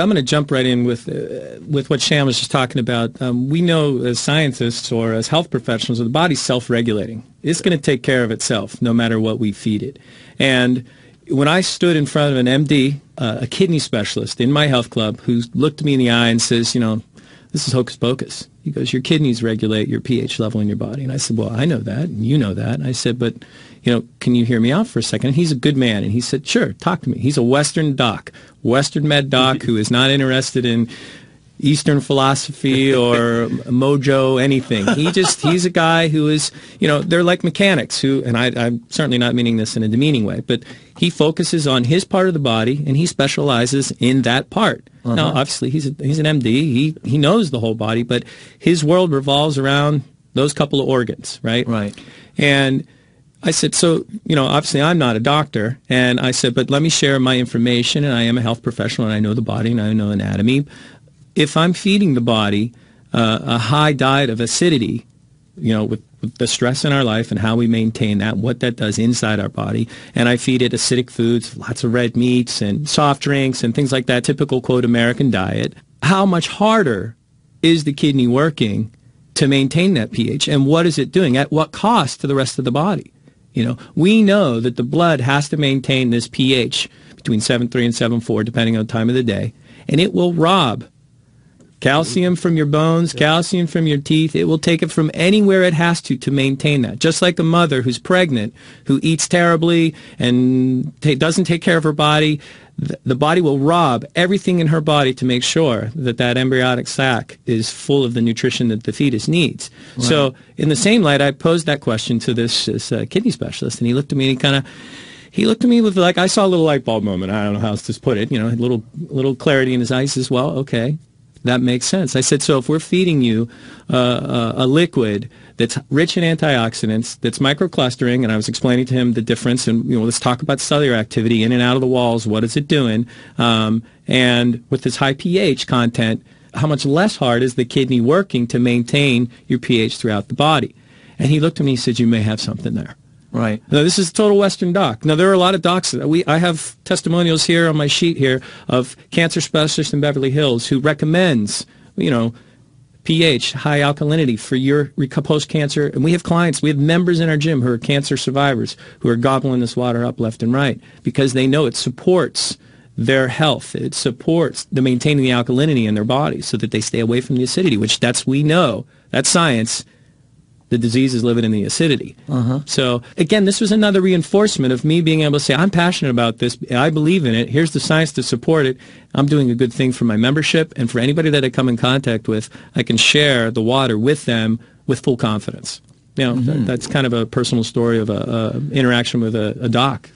I'm going to jump right in with what Shan was just talking about. We know as scientists or as health professionals that the body's self-regulating. It's going to take care of itself no matter what we feed it. And when I stood in front of an MD, a kidney specialist in my health club, who looked me in the eye and says, this is hocus pocus. He goes, your kidneys regulate your pH level in your body. And I said, well, I know that, and you know that. And I said, but, can you hear me out for a second? And he's a good man. And he said, sure, talk to me. He's a Western doc, Western med doc who is not interested in Eastern philosophy or mojo, anything. He's a guy who is, they're like mechanics who, and I'm certainly not meaning this in a demeaning way, but he focuses on his part of the body and he specializes in that part. Now, obviously, he's an MD. He knows the whole body, but his world revolves around those couple of organs, right? Right. And I said, so, obviously I'm not a doctor. And I said, but let me share my information. And I am a health professional and I know the body and I know anatomy. If I'm feeding the body a high diet of acidity, with the stress in our life and how we maintain that, what that does inside our body, and I feed it acidic foods, lots of red meats and soft drinks and things like that, typical, quote, American diet, how much harder is the kidney working to maintain that pH? And what is it doing? At what cost to the rest of the body? We know that the blood has to maintain this pH between 7.3 and 7.4, depending on the time of the day, and it will rob calcium from your bones, calcium from your teeth. It will take it from anywhere it has to maintain that. Just like a mother who's pregnant, who eats terribly and doesn't take care of her body, the body will rob everything in her body to make sure that that embryonic sac is full of the nutrition that the fetus needs. Right. So in the same light, I posed that question to this kidney specialist, and he looked at me and he looked at me with, I saw a little light bulb moment. I don't know how else to put it. A little clarity in his eyes. He says, well, okay. That makes sense. I said, so if we're feeding you a liquid that's rich in antioxidants, that's microclustering, and I was explaining to him the difference, and let's talk about cellular activity in and out of the walls, what is it doing, and with this high pH content, how much less hard is the kidney working to maintain your pH throughout the body? And he looked at me and said, you may have something there. Right. Now, this is a total Western doc. Now, there are a lot of docs. I have testimonials here on my sheet here of cancer specialists in Beverly Hills who recommends, pH, high alkalinity for your post-cancer. And we have members in our gym who are cancer survivors who are gobbling this water up left and right because they know it supports their health. It supports the maintaining the alkalinity in their body so that they stay away from the acidity, which we know, that's science. The disease is living in the acidity. So, again, this was another reinforcement of me being able to say, I'm passionate about this. I believe in it. Here's the science to support it. I'm doing a good thing for my membership. And for anybody that I come in contact with, I can share the water with them with full confidence. That's kind of a personal story of a interaction with a doc,